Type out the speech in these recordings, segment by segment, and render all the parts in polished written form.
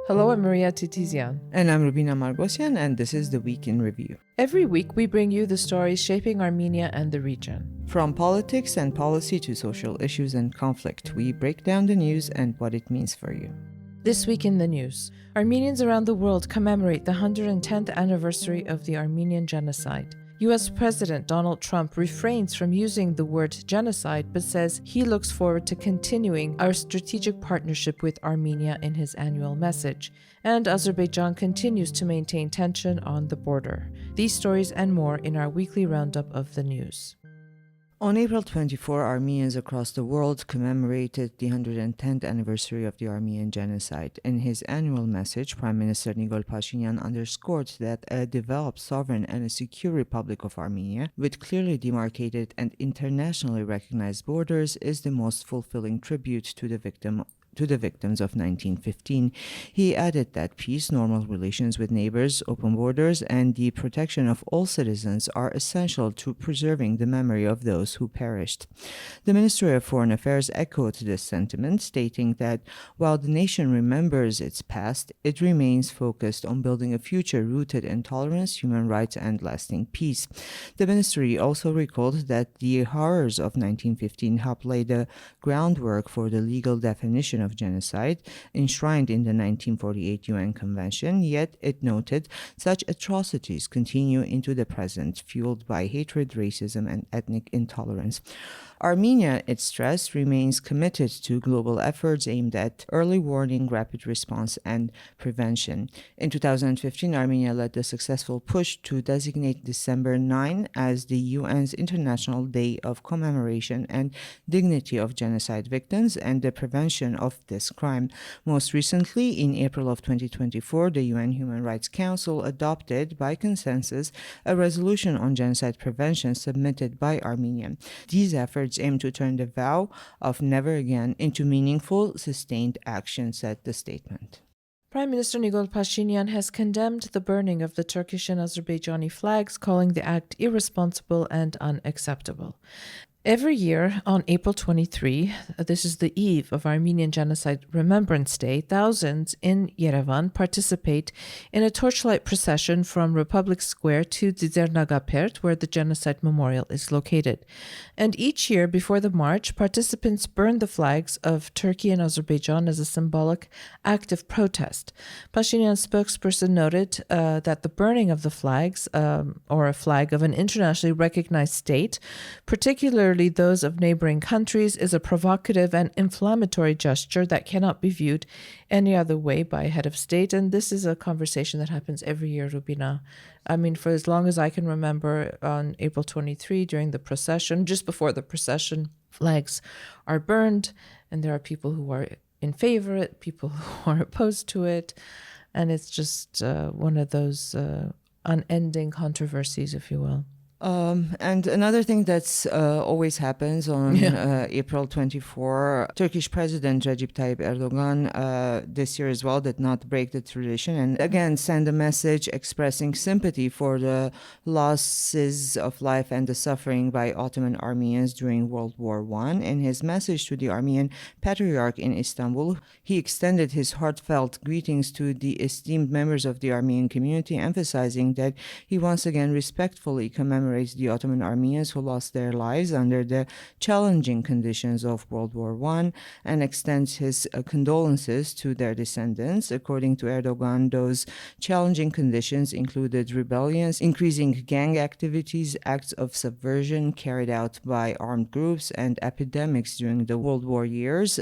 Hello, I'm Maria Titizian. And I'm Rubina Margosian, and this is the Week in Review. Every week, we bring you the stories shaping Armenia and the region. From politics and policy to social issues and conflict, we break down the news and what it means for you. This week in the news, Armenians around the world commemorate the 110th anniversary of the Armenian Genocide. U.S. President Donald Trump refrains from using the word genocide, but says he looks forward to continuing our strategic partnership with Armenia in his annual message. And Azerbaijan continues to maintain tension on the border. These stories and more in our weekly roundup of the news. On April 24, Armenians across the world commemorated the 110th anniversary of the Armenian Genocide. In his annual message, Prime Minister Nikol Pashinyan underscored that a developed, sovereign, and a secure Republic of Armenia, with clearly demarcated and internationally recognized borders, is the most fulfilling tribute to the victims of 1915. He added that peace, normal relations with neighbors, open borders, and the protection of all citizens are essential to preserving the memory of those who perished. The Ministry of Foreign Affairs echoed this sentiment, stating that while the nation remembers its past, it remains focused on building a future rooted in tolerance, human rights, and lasting peace. The ministry also recalled that the horrors of 1915 helped lay the groundwork for the legal definition of genocide enshrined in the 1948 UN Convention, yet it noted such atrocities continue into the present, fueled by hatred, racism, and ethnic intolerance. Armenia, it stressed, remains committed to global efforts aimed at early warning, rapid response, and prevention. In 2015, Armenia led the successful push to designate December 9 as the UN's International Day of Commemoration and Dignity of Genocide Victims and the Prevention of this crime. Most recently, in April of 2024, the UN Human Rights Council adopted by consensus a resolution on genocide prevention submitted by Armenia. These efforts aim to turn the vow of never again into meaningful, sustained action, said the statement. Prime Minister Nikol Pashinyan has condemned the burning of the Turkish and Azerbaijani flags, calling the act irresponsible and unacceptable. Every year on April 23, this is the eve of Armenian Genocide Remembrance Day, thousands in Yerevan participate in a torchlight procession from Republic Square to Dzernagapert, where the Genocide Memorial is located. And each year before the march, participants burn the flags of Turkey and Azerbaijan as a symbolic act of protest. Pashinyan's spokesperson noted that the burning of the flags, or a flag of an internationally recognized state, particularly those of neighboring countries, is a provocative and inflammatory gesture that cannot be viewed any other way by a head of state. And this is a conversation that happens every year, Rubina. I mean, for as long as I can remember, on April 23, during the procession, just before the procession, flags are burned, and there are people who are in favor of it, people who are opposed to it, and it's just one of those unending controversies, if you will. And another thing that's always happens on April 24, Turkish President Recep Tayyip Erdogan this year as well did not break the tradition and again send a message expressing sympathy for the losses of life and the suffering by Ottoman Armenians during World War I. In his message to the Armenian Patriarch in Istanbul, he extended his heartfelt greetings to the esteemed members of the Armenian community, emphasizing that he once again respectfully commemorates the Ottoman Armenians who lost their lives under the challenging conditions of World War I and extends his condolences to their descendants. According to Erdogan, those challenging conditions included rebellions, increasing gang activities, acts of subversion carried out by armed groups, and epidemics during the World War years,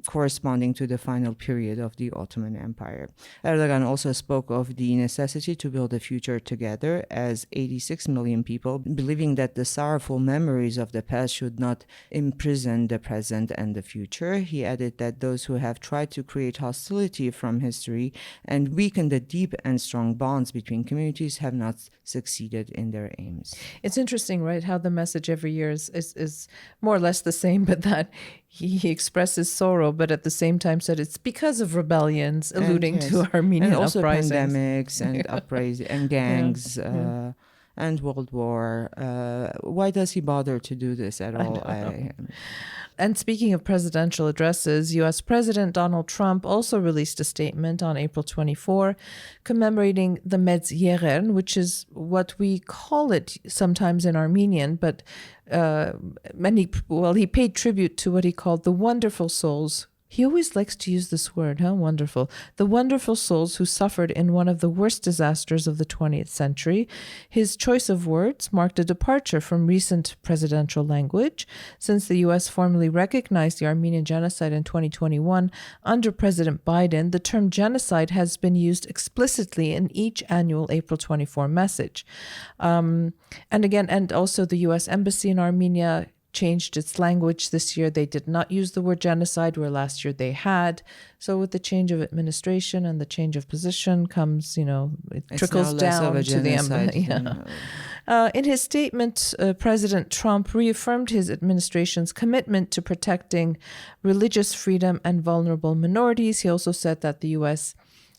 corresponding to the final period of the Ottoman Empire. Erdogan also spoke of the necessity to build a future together, as 86 million people, believing that the sorrowful memories of the past should not imprison the present and the future. He added that those who have tried to create hostility from history and weaken the deep and strong bonds between communities have not succeeded in their aims. It's interesting, right, how the message every year is more or less the same, but that he expresses sorrow, but at the same time said it's because of rebellions, alluding to Armenian and also uprisings. Pandemics and uprisings and gangs. And World War. Why does he bother to do this at all? And speaking of presidential addresses, U.S. President Donald Trump also released a statement on April 24 commemorating the Medzjeren, which is what we call it sometimes in Armenian, but he paid tribute to what he called the wonderful souls. He always likes to use this word, wonderful. The wonderful souls who suffered in one of the worst disasters of the 20th century. His choice of words marked a departure from recent presidential language. Since the U.S. formally recognized the Armenian Genocide in 2021 under President Biden, the term genocide has been used explicitly in each annual April 24 message. And also the U.S. Embassy in Armenia changed its language this year. They did not use the word genocide, where last year they had. So with the change of administration and the change of position comes, it trickles down to the embassy. In his statement, President Trump reaffirmed his administration's commitment to protecting religious freedom and vulnerable minorities. He also said that the U.S.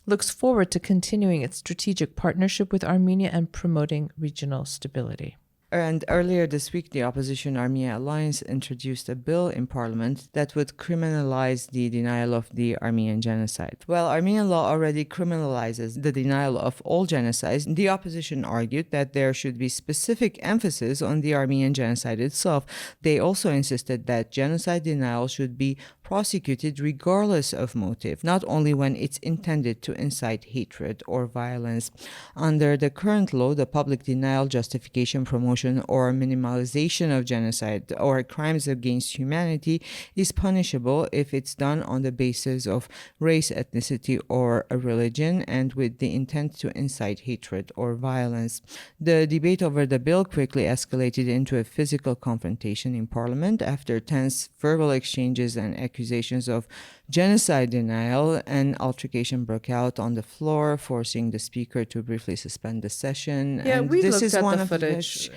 looks forward to continuing its strategic partnership with Armenia and promoting regional stability. And earlier this week, the opposition Armenia Alliance introduced a bill in parliament that would criminalize the denial of the Armenian genocide. While Armenian law already criminalizes the denial of all genocides, the opposition argued that there should be specific emphasis on the Armenian genocide itself. They also insisted that genocide denial should be prosecuted regardless of motive, not only when it's intended to incite hatred or violence. Under the current law, the public denial, justification, promotion, or minimalization of genocide or crimes against humanity is punishable if it's done on the basis of race, ethnicity, or a religion, and with the intent to incite hatred or violence. The debate over the bill quickly escalated into a physical confrontation in parliament after tense verbal exchanges and accusations of genocide denial. An altercation broke out on the floor, forcing the speaker to briefly suspend the session. Yeah, and we this looked is at one the of footage.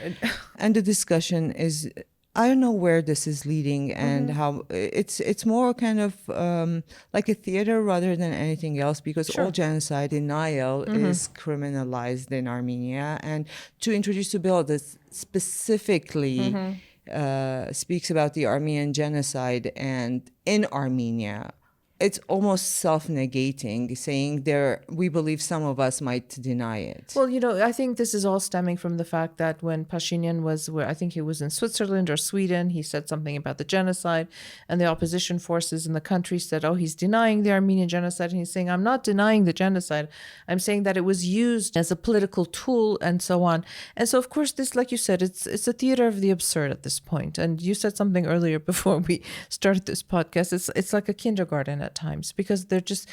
And the discussion is, I don't know where this is leading and how it's more kind of like a theater rather than anything else, because all genocide denial is criminalized in Armenia. And to introduce a bill that specifically speaks about the Armenian genocide and in Armenia, it's almost self-negating, saying we believe some of us might deny it. Well, I think this is all stemming from the fact that when Pashinyan was, I think he was in Switzerland or Sweden, he said something about the genocide, and the opposition forces in the country said, he's denying the Armenian genocide. And he's saying, I'm not denying the genocide. I'm saying that it was used as a political tool and so on. And so, of course, this, like you said, it's a theater of the absurd at this point. And you said something earlier before we started this podcast. It's like a kindergarten at times, because they're just,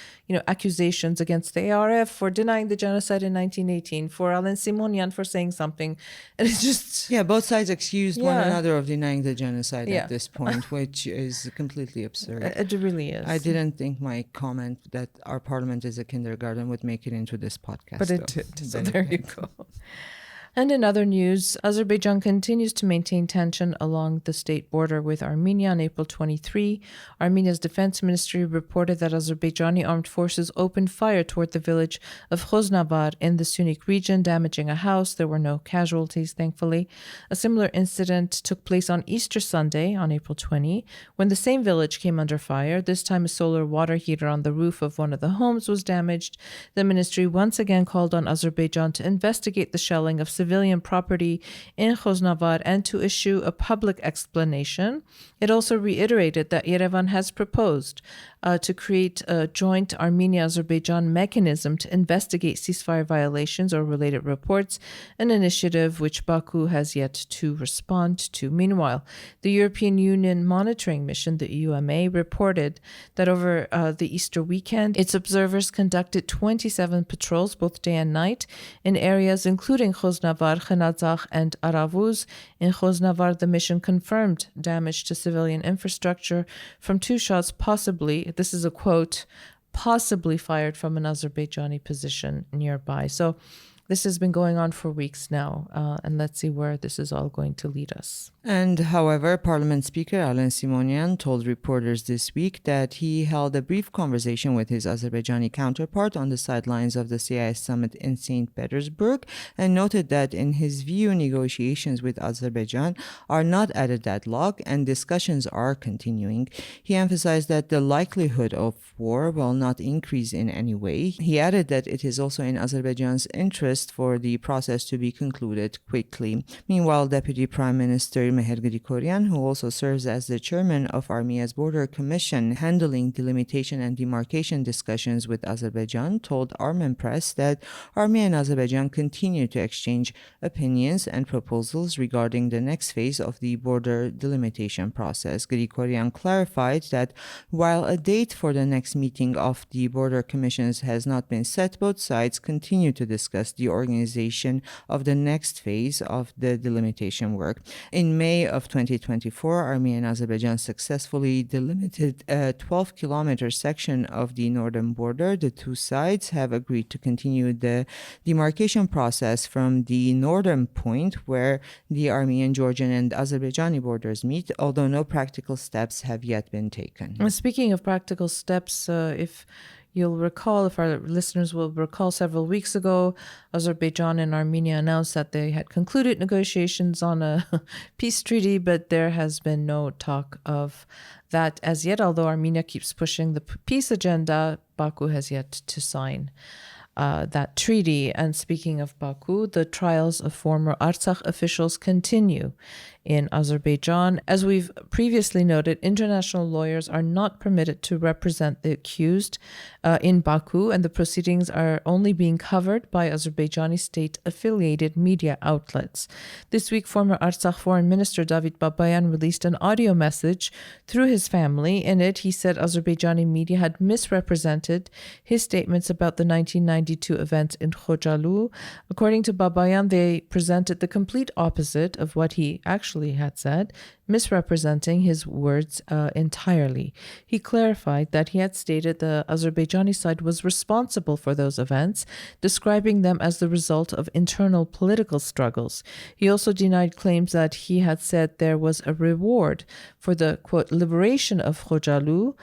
accusations against the ARF for denying the genocide in 1918, for Alen Simonian for saying something. And it's just... Yeah, both sides accused one another of denying the genocide at this point, which is completely absurd. It really is. I didn't think my comment that our parliament is a kindergarten would make it into this podcast. But it did, so there you go. And in other news, Azerbaijan continues to maintain tension along the state border with Armenia. On April 23, Armenia's defense ministry reported that Azerbaijani armed forces opened fire toward the village of Khoznavar in the Sunik region, damaging a house. There were no casualties, thankfully. A similar incident took place on Easter Sunday, on April 20, when the same village came under fire. This time, a solar water heater on the roof of one of the homes was damaged. The ministry once again called on Azerbaijan to investigate the shelling of civilian property in Khoznavar and to issue a public explanation. It also reiterated that Yerevan has proposed to create a joint Armenia-Azerbaijan mechanism to investigate ceasefire violations or related reports, an initiative which Baku has yet to respond to. Meanwhile, the European Union monitoring mission, the EUMA, reported that over the Easter weekend, its observers conducted 27 patrols, both day and night, in areas including Khoznavar, Khenadzakh, and Aravuz. In Khoznavar, the mission confirmed damage to civilian infrastructure from two shots, possibly, this is a quote, possibly fired from an Azerbaijani position nearby. So This has been going on for weeks now, and let's see where this is all going to lead us. And however, Parliament Speaker Alan Simonian told reporters this week that he held a brief conversation with his Azerbaijani counterpart on the sidelines of the CIS summit in St. Petersburg and noted that in his view, negotiations with Azerbaijan are not at a deadlock and discussions are continuing. He emphasized that the likelihood of war will not increase in any way. He added that it is also in Azerbaijan's interest for the process to be concluded quickly. Meanwhile, Deputy Prime Minister Meher Grigoryan, who also serves as the chairman of Armenia's Border Commission handling delimitation and demarcation discussions with Azerbaijan, told Armen Press that Armenia and Azerbaijan continue to exchange opinions and proposals regarding the next phase of the border delimitation process. Grigoryan clarified that while a date for the next meeting of the Border Commissions has not been set, both sides continue to discuss the organization of the next phase of the delimitation work. In May of 2024, Armenia and Azerbaijan successfully delimited a 12-kilometer section of the northern border. The two sides have agreed to continue the demarcation process from the northern point where the Armenian, Georgian, and Azerbaijani borders meet, although no practical steps have yet been taken. Speaking of practical steps, if you'll recall, if our listeners will recall, several weeks ago, Azerbaijan and Armenia announced that they had concluded negotiations on a peace treaty, but there has been no talk of that as yet. Although Armenia keeps pushing the peace agenda, Baku has yet to sign that treaty. And speaking of Baku, the trials of former Artsakh officials continue in Azerbaijan. As we've previously noted, international lawyers are not permitted to represent the accused in Baku, and the proceedings are only being covered by Azerbaijani state-affiliated media outlets. This week, former Artsakh Foreign Minister David Babayan released an audio message through his family. In it, he said Azerbaijani media had misrepresented his statements about the 1992 events in Khojalu. According to Babayan, they presented the complete opposite of what he actually had said, misrepresenting his words entirely. He clarified that he had stated the Azerbaijani side was responsible for those events, describing them as the result of internal political struggles. He also denied claims that he had said there was a reward for the, quote, liberation of Khojalu,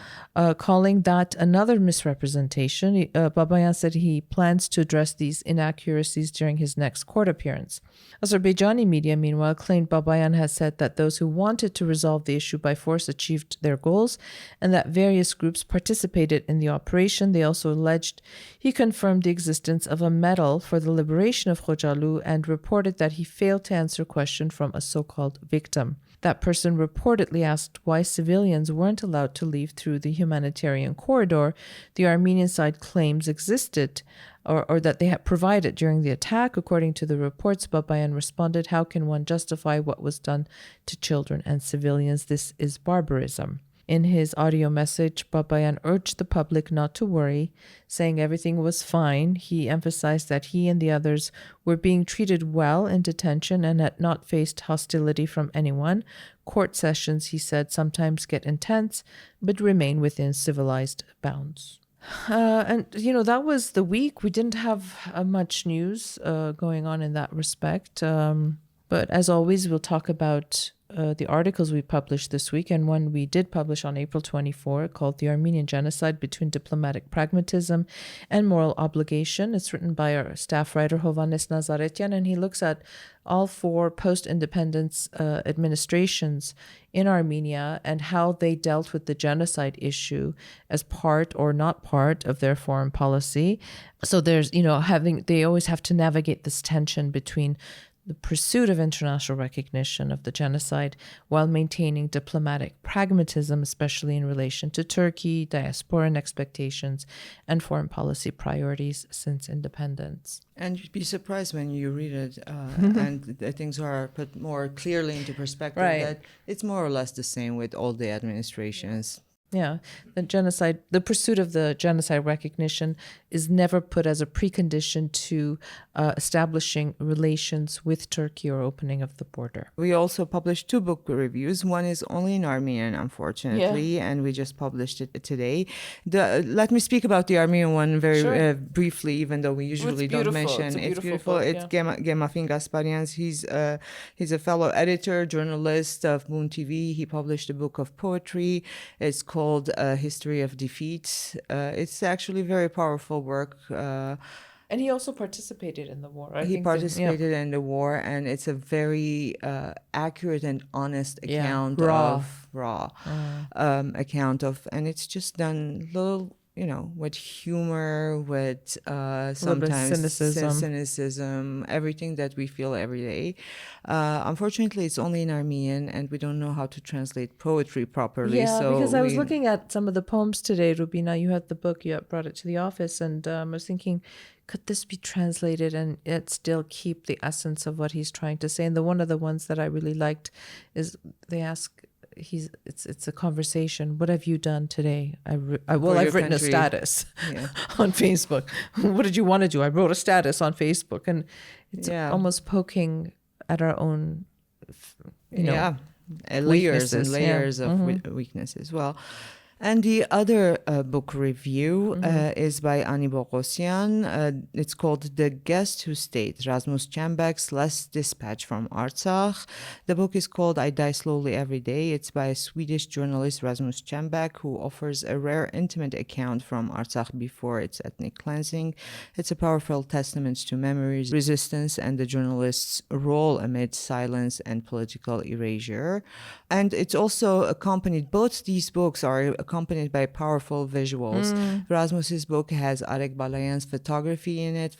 calling that another misrepresentation. Babayan said he plans to address these inaccuracies during his next court appearance. Azerbaijani media, meanwhile, claimed Babayan has said that those who wanted to resolve the issue by force achieved their goals and that various groups participated in the operation. They also alleged he confirmed the existence of a medal for the liberation of Khojalu and reported that he failed to answer a question from a so-called victim. That person reportedly asked why civilians weren't allowed to leave through the humanitarian corridor the Armenian side claims existed or that they had provided during the attack. According to the reports, Babayan responded, "How can one justify what was done to children and civilians? This is barbarism." In his audio message, Babayan urged the public not to worry, saying everything was fine. He emphasized that he and the others were being treated well in detention and had not faced hostility from anyone. Court sessions, he said, sometimes get intense, but remain within civilized bounds. That was the week. We didn't have much news going on in that respect. But as always, we'll talk about the articles we published this week, and one we did publish on April 24 called The Armenian Genocide Between Diplomatic Pragmatism and Moral Obligation. It's written by our staff writer Hovannes Nazaretian, and he looks at all four post-independence administrations in Armenia and how they dealt with the genocide issue as part or not part of their foreign policy. So there's, they always have to navigate this tension between the pursuit of international recognition of the genocide while maintaining diplomatic pragmatism, especially in relation to Turkey, diasporan expectations, and foreign policy priorities since independence. And you'd be surprised when you read it and things are put more clearly into perspective, right, that it's more or less the same with all the administrations. Yeah, the genocide, the pursuit of the genocide recognition is never put as a precondition to establishing relations with Turkey or opening of the border. We also published 2 book reviews. One is only in Armenian, unfortunately, and we just published it today. Let me speak about the Armenian one very Sure. briefly, even though we usually don't mention. It's beautiful. It's Gemafin Gasparian's. He's a fellow editor, journalist of Moon TV. He published a book of poetry. It's called History of Defeat. It's actually very powerful work. And he also participated in the war. He participated in the war, and it's a very accurate and honest account of raw account of, and it's just done little, with humor, with sometimes cynicism, everything that we feel every day. Unfortunately, it's only in Armenian, and we don't know how to translate poetry properly. Yeah, so because I was looking at some of the poems today, Rubina. You had the book, you brought it to the office, and I was thinking, could this be translated and it still keep the essence of what he's trying to say? And one of the ones that I really liked is they ask, it's a conversation. What have you done today? I've written a status on Facebook. What did you want to do? I wrote a status on Facebook, and it's almost poking at our own, layers and layers of weakness as well. And the other book review is by Ani Boghosian. It's called The Guest Who Stayed, Rasmus Chambek's Last Dispatch from Artsakh. The book is called I Die Slowly Every Day. It's by a Swedish journalist, Rasmus Chambek, who offers a rare, intimate account from Artsakh before its ethnic cleansing. It's a powerful testament to memories, resistance, and the journalist's role amid silence and political erasure. And it's also accompanied, both these books are accompanied by powerful visuals. Rasmus's book has Arek Balayan's photography in it,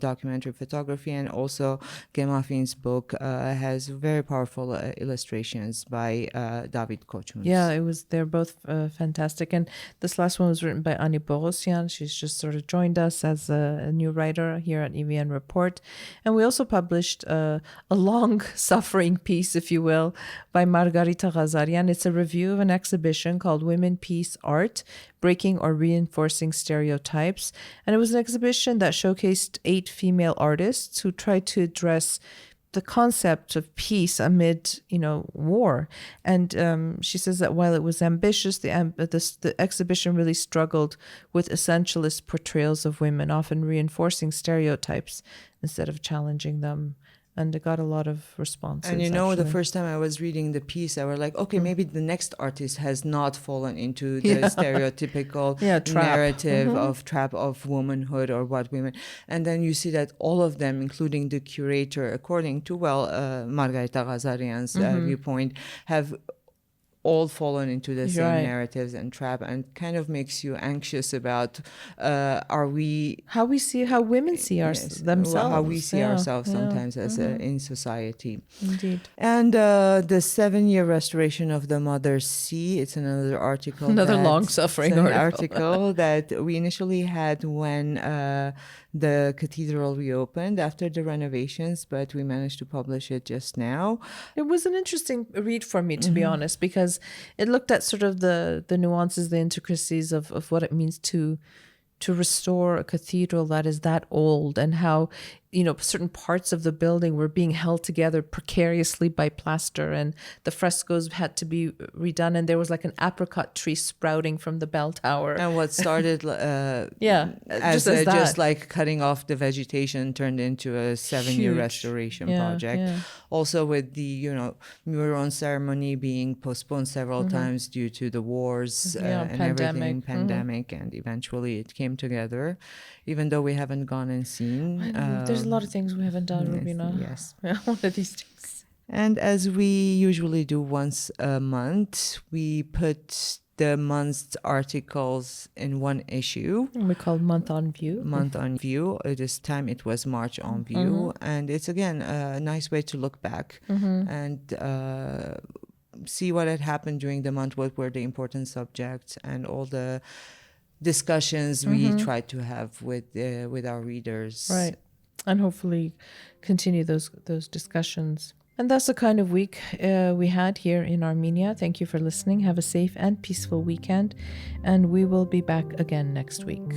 documentary photography, and also Gemafin's book has very powerful illustrations by David Koçun. Yeah, they're both fantastic. And this last one was written by Ani Boghosian. She's just sort of joined us as a new writer here at EVN Report. And we also published a long-suffering piece, if you will, by Margarita Ghazarian. It's a review of an exhibition called Women, Peace, Art, Breaking or Reinforcing Stereotypes. And it was an exhibition that showcased 8 female artists who tried to address the concept of peace amid, war. And she says that while it was ambitious, the exhibition really struggled with essentialist portrayals of women, often reinforcing stereotypes instead of challenging them. And it got a lot of responses. And the first time I was reading the piece, I was like, okay, maybe the next artist has not fallen into the stereotypical narrative trap of womanhood or what women. And then you see that all of them, including the curator, according to, Margarita Ghazarian's viewpoint, have all fallen into the same narratives and trap, and kind of makes you anxious about how women see themselves, how we see ourselves sometimes as in society. Indeed. And the 7-year restoration of the Mother Sea. It's another article. Another long-suffering article that we initially had when the cathedral reopened after the renovations, but we managed to publish it just now. It was an interesting read for me, to be honest, because it looked at sort of the nuances, the intricacies of what it means to restore a cathedral that is that old, and how certain parts of the building were being held together precariously by plaster, and the frescoes had to be redone, and there was like an apricot tree sprouting from the bell tower. And what started just like cutting off the vegetation turned into a 7-year restoration project. Yeah. Also with the Muron ceremony being postponed several times due to the wars and pandemic. Pandemic, and eventually it came together, even though we haven't gone and seen. There's a lot of things we haven't done, Rubina. Yes. One of these things. And as we usually do once a month, we put the month's articles in one issue. And we call Month on View. Month on View. This time it was March on View. And it's, again, a nice way to look back and see what had happened during the month, what were the important subjects, and all the discussions we tried to have with our readers. Right. And hopefully continue those discussions. And that's the kind of week we had here in Armenia. Thank you for listening. Have a safe and peaceful weekend. And we will be back again next week.